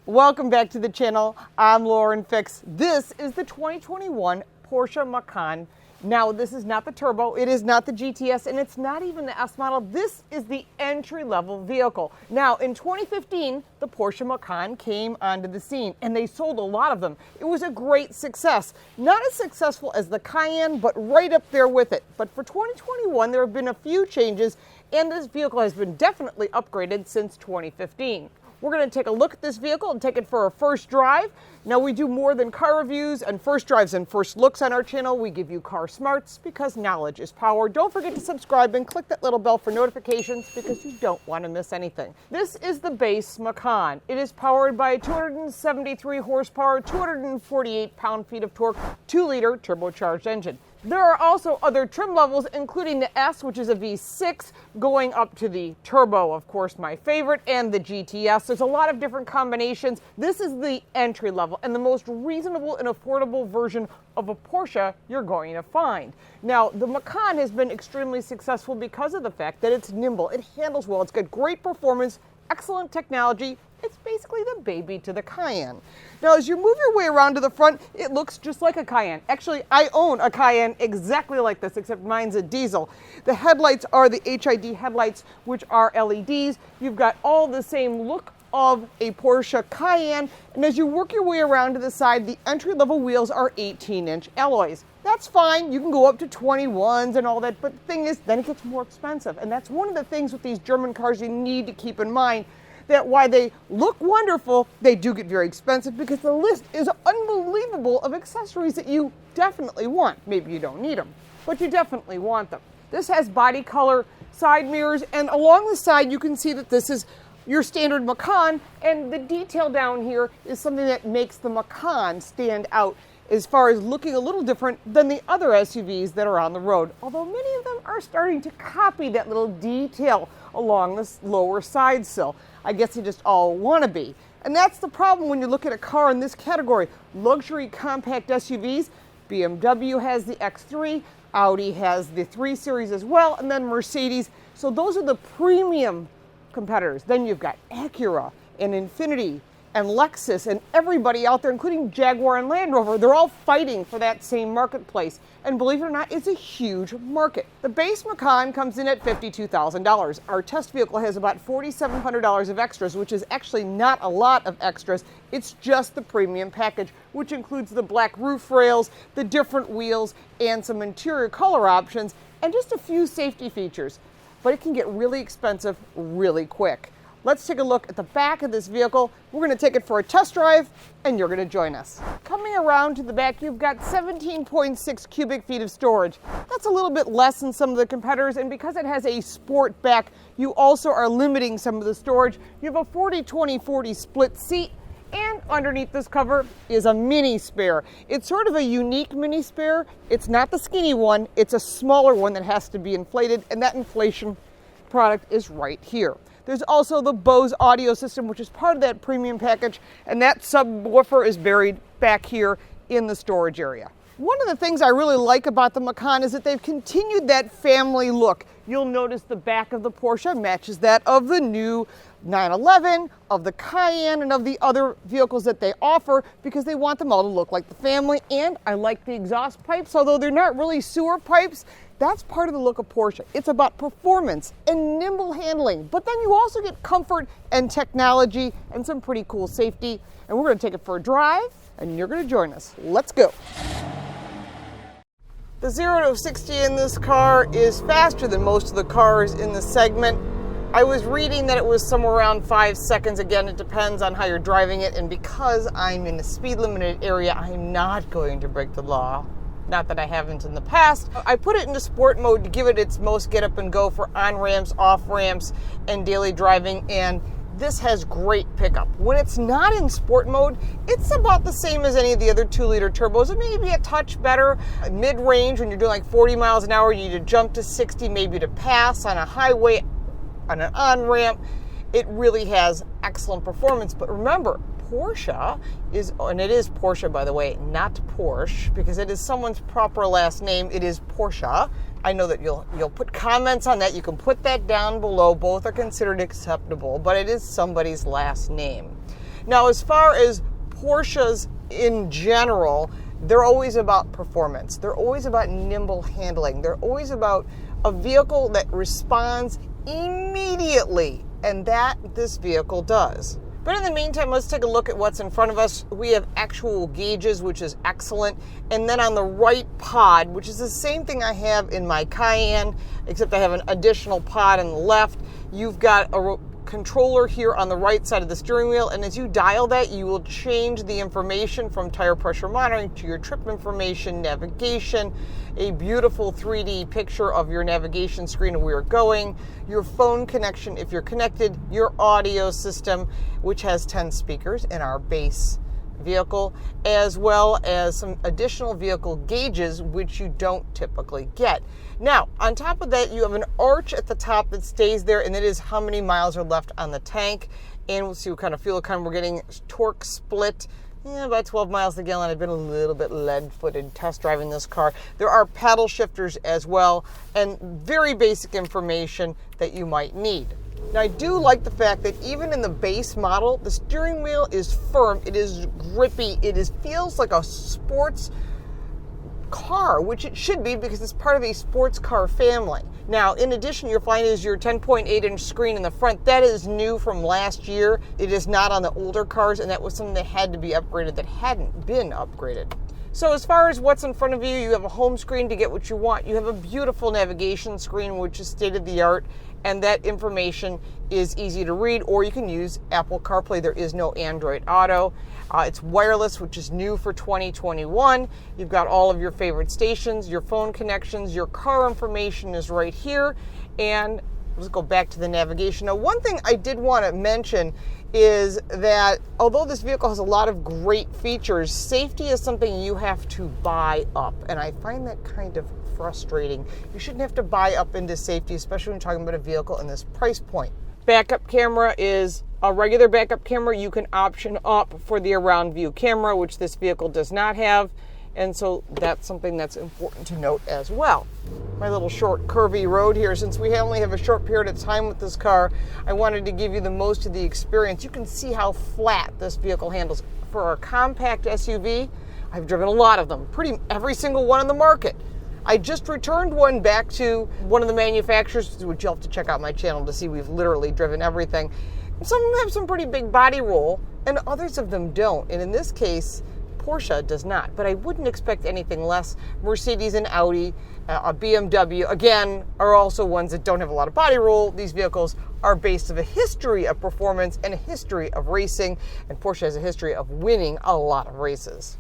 Welcome back to the channel. I'm Lauren Fix. This is the 2021 Porsche Macan. Now, this is not the turbo, it is not the GTS, and it's not even the S model. This is the entry-level vehicle. Now, in 2015, the Porsche Macan came onto the scene, and they sold a lot of them. It was a great success. Not as successful as the Cayenne, but right up there with it. But for 2021, there have been a few changes, and this vehicle has been definitely upgraded since 2015. We're going to take a look at this vehicle and take it for a first drive. Now, we do more than car reviews and first drives and first looks on our channel. We give you car smarts because knowledge is power. Don't forget to subscribe and click that little bell for notifications because you don't want to miss anything. This is the base Macan. It is powered by a 273 horsepower, 248 pound-feet of torque, 2-liter turbocharged engine. There are also other trim levels, including the S, which is a V6, going up to the Turbo, of course, my favorite, and the GTS. There's a lot of different combinations. This is the entry level and the most reasonable and affordable version of a Porsche you're going to find. Now, the Macan has been extremely successful because of the fact that it's nimble, it handles well, it's got great performance, excellent technology. It's basically the baby to the Cayenne. Now, as you move your way around to the front, it looks just like a Cayenne. Actually, I own a Cayenne exactly like this, except mine's a diesel. The headlights are the HID headlights, which are LEDs. You've got all the same look of a Porsche Cayenne. And as you work your way around to the side, the entry-level wheels are 18-inch alloys. That's fine. You can go up to 21s and all that. But the thing is, then it gets more expensive. And that's one of the things with these German cars you need to keep in mind, that while they look wonderful, they do get very expensive because the list is unbelievable of accessories that you definitely want. Maybe you don't need them, but you definitely want them. This has body color side mirrors, and along the side you can see that this is your standard Macan, and the detail down here is something that makes the Macan stand out as far as looking a little different than the other SUVs that are on the road, although many of them are starting to copy that little detail along this lower side sill. I guess they just all want to be. And that's the problem when you look at a car in this category. Luxury compact SUVs, BMW has the X3, Audi has the 3 Series as well, and then Mercedes. So those are the premium competitors. Then you've got Acura and Infiniti and Lexus and everybody out there, including Jaguar and Land Rover. They're all fighting for that same marketplace. And believe it or not, it's a huge market. The base Macan comes in at $52,000. Our test vehicle has about $4,700 of extras, which is actually not a lot of extras. It's just the premium package, which includes the black roof rails, the different wheels, and some interior color options, and just a few safety features. But it can get really expensive really quick. Let's take a look at the back of this vehicle. We're going to take it for a test drive, and you're going to join us. Coming around to the back, you've got 17.6 cubic feet of storage. That's a little bit less than some of the competitors, and because it has a sport back, you also are limiting some of the storage. You have a 40-20-40 split seat, and underneath this cover is a mini spare. It's sort of a unique mini spare. It's not the skinny one. It's a smaller one that has to be inflated, and that inflation product is right here. There's also the Bose audio system, which is part of that premium package, and that subwoofer is buried back here in the storage area. One of the things I really like about the Macan is that they've continued that family look. You'll notice the back of the Porsche matches that of the new 911, of the Cayenne, and of the other vehicles that they offer because they want them all to look like the family. And I like the exhaust pipes, although they're not really sewer pipes. That's part of the look of Porsche. It's about performance and nimble handling, but then you also get comfort and technology and some pretty cool safety. And we're going to take it for a drive, and you're going to join us. Let's go. The 0 to 60 in this car is faster than most of the cars in the segment. I was reading that it was somewhere around 5 seconds. Again, it depends on how you're driving it, and because I'm in a speed limited area, I'm not going to break the law. Not that I haven't in the past. I put it into sport mode to give it its most get up and go for on-ramps, off-ramps, and daily driving, and this has great pickup. When it's not in sport mode, it's about the same as any of the other 2-liter turbos. It may be a touch better. Mid-range, when you're doing like 40 miles an hour, you need to jump to 60 maybe to pass on a highway, on an on-ramp. It really has excellent performance. But remember, Porsche is, and it is Porsche, by the way, not Porsche, because it is someone's proper last name. It is Porsche. I know that you'll put comments on that. You can put that down below. Both are considered acceptable, but it is somebody's last name. Now, as far as Porsches in general, they're always about performance. They're always about nimble handling. They're always about a vehicle that responds immediately, and that this vehicle does. But in the meantime, let's take a look at what's in front of us. We have actual gauges, which is excellent. And then on the right pod, which is the same thing I have in my Cayenne, except I have an additional pod on the left, you've got a controller here on the right side of the steering wheel, and as you dial that, you will change the information from tire pressure monitoring to your trip information, navigation, a beautiful 3D picture of your navigation screen and where you're going, your phone connection if you're connected, your audio system, which has 10 speakers in our base vehicle, as well as some additional vehicle gauges, which you don't typically get. Now, on top of that, you have an arch at the top that stays there, and it is how many miles are left on the tank. And we'll see what kind of fuel economy we're getting. Torque split, about 12 miles a gallon. I've been a little bit lead-footed test driving this car. There are paddle shifters as well, and very basic information that you might need. Now, I do like the fact that even in the base model, the steering wheel is firm, it is grippy, feels like a sports car, which it should be because it's part of a sports car family. Now, in addition, you'll find is your 10.8-inch screen in the front. That is new from last year. It is not on the older cars, and that was something that had to be upgraded that hadn't been upgraded. So as far as what's in front of you, you have a home screen to get what you want. You have a beautiful navigation screen, which is state-of-the-art, and that information is easy to read, or you can use Apple CarPlay. There is no Android Auto. It's wireless, which is new for 2021. You've got all of your favorite stations, your phone connections, your car information is right here. And let's go back to the navigation. Now, one thing I did want to mention is that although this vehicle has a lot of great features, safety is something you have to buy up. And I find that kind of frustrating. You shouldn't have to buy up into safety, especially when you're talking about a vehicle in this price point. Backup camera is a regular backup camera. You can option up for the around view camera, which this vehicle does not have. And so that's something that's important to note as well. My little short curvy road here, since we only have a short period of time with this car, I wanted to give you the most of the experience. You can see how flat this vehicle handles. For a compact SUV, I've driven a lot of them, every single one on the market. I just returned one back to one of the manufacturers, which you'll have to check out my channel to see. We've literally driven everything. Some of them have some pretty big body roll, and others of them don't. And in this case, Porsche does not, but I wouldn't expect anything less. Mercedes and Audi, a BMW, again, are also ones that don't have a lot of body roll. These vehicles are based on a history of performance and a history of racing, and Porsche has a history of winning a lot of races.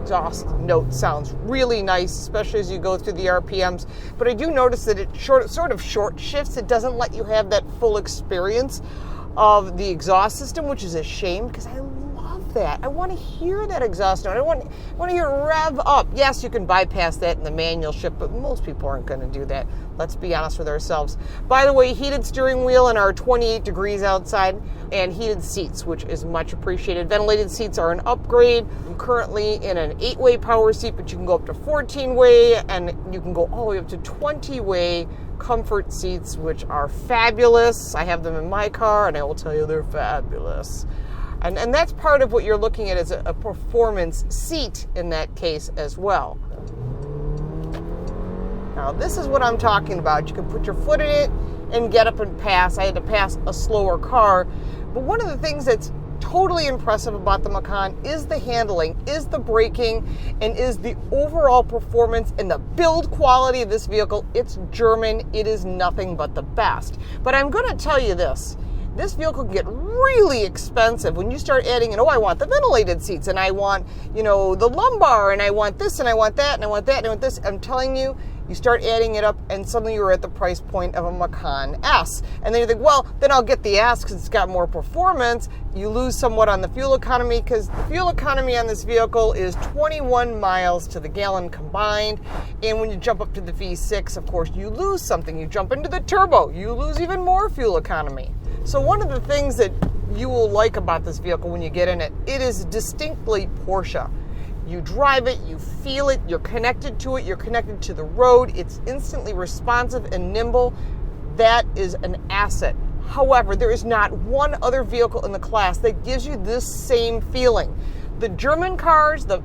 Exhaust note sounds really nice, especially as you go through the RPMs, but I do notice that it sort of short shifts. It doesn't let you have that full experience of the exhaust system, which is a shame because I love that. I want to hear that exhaust note. I want to hear it rev up. Yes, you can bypass that in the manual shift, but most people aren't going to do that. Let's be honest with ourselves. By the way, heated steering wheel in our 28 degrees outside, and heated seats, which is much appreciated. Ventilated seats are an upgrade. I'm currently in an 8-way power seat, but you can go up to 14-way, and you can go all the way up to 20-way comfort seats, which are fabulous. I have them in my car, and I will tell you they're fabulous. And that's part of what you're looking at as a performance seat in that case as well. Now, this is what I'm talking about. You can put your foot in it and get up and pass. I had to pass a slower car. But one of the things that's totally impressive about the Macan is the handling, is the braking, and is the overall performance and the build quality of this vehicle. It's German. It is nothing but the best. But I'm going to tell you this. This vehicle can get really expensive when you start adding in, I want the ventilated seats, and I want, the lumbar, and I want this, and I want that, and I want that, and I want this. I'm telling you, you start adding it up, and suddenly you're at the price point of a Macan S. And then you think, then I'll get the S because it's got more performance. You lose somewhat on the fuel economy because the fuel economy on this vehicle is 21 miles to the gallon combined. And when you jump up to the V6, of course, you lose something. You jump into the turbo, you lose even more fuel economy. So one of the things that you will like about this vehicle when you get in it, it is distinctly Porsche. You drive it, you feel it, you're connected to it, you're connected to the road. It's instantly responsive and nimble. That is an asset. However, there is not one other vehicle in the class that gives you this same feeling. The German cars, the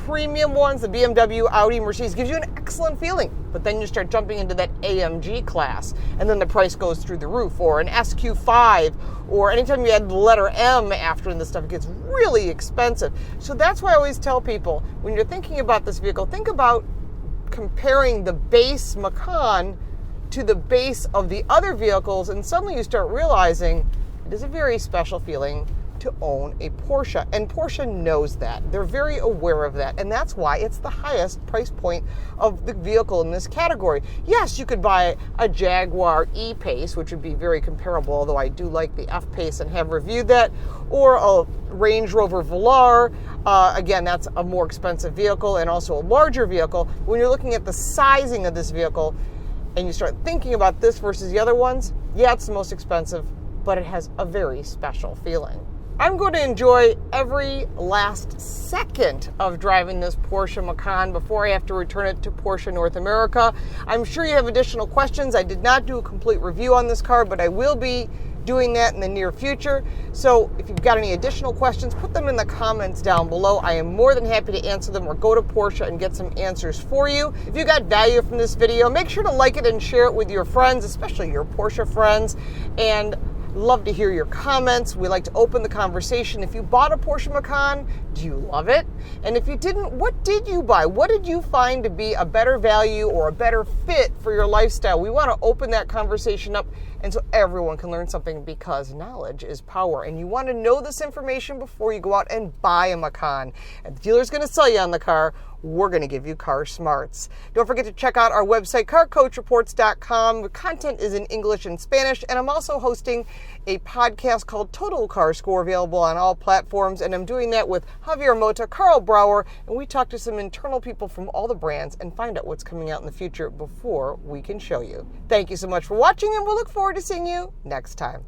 premium ones, the BMW, Audi, Mercedes, gives you an excellent feeling. But then you start jumping into that AMG class, and then the price goes through the roof. Or an SQ5, or anytime you add the letter M after this stuff, it gets really expensive. So that's why I always tell people, when you're thinking about this vehicle, think about comparing the base Macan to the base of the other vehicles, and suddenly you start realizing it is a very special feeling to own a Porsche, and Porsche knows that. They're very aware of that, and that's why it's the highest price point of the vehicle in this category. Yes, you could buy a Jaguar E-Pace, which would be very comparable, although I do like the F-Pace and have reviewed that, or a Range Rover Velar. Again, that's a more expensive vehicle and also a larger vehicle. When you're looking at the sizing of this vehicle and you start thinking about this versus the other ones, yeah, it's the most expensive, but it has a very special feeling. I'm going to enjoy every last second of driving this Porsche Macan before I have to return it to Porsche North America. I'm sure you have additional questions. I did not do a complete review on this car, but I will be doing that in the near future. So if you've got any additional questions, put them in the comments down below. I am more than happy to answer them, or go to Porsche and get some answers for you. If you got value from this video, make sure to like it and share it with your friends, especially your Porsche friends. And love to hear your comments. We like to open the conversation. If you bought a Porsche Macan, do you love it? And if you didn't, what did you buy? What did you find to be a better value or a better fit for your lifestyle? We want to open that conversation up, and so everyone can learn something, because knowledge is power. And you want to know this information before you go out and buy a Macan. And the dealer's going to sell you on the car. We're going to give you car smarts. Don't forget to check out our website, carcoachreports.com. The content is in English and Spanish, and I'm also hosting a podcast called Total Car Score, available on all platforms, and I'm doing that with Javier Mota, Carl Brower, and we talk to some internal people from all the brands and find out what's coming out in the future before we can show you. Thank you so much for watching, and we'll look forward to seeing you next time.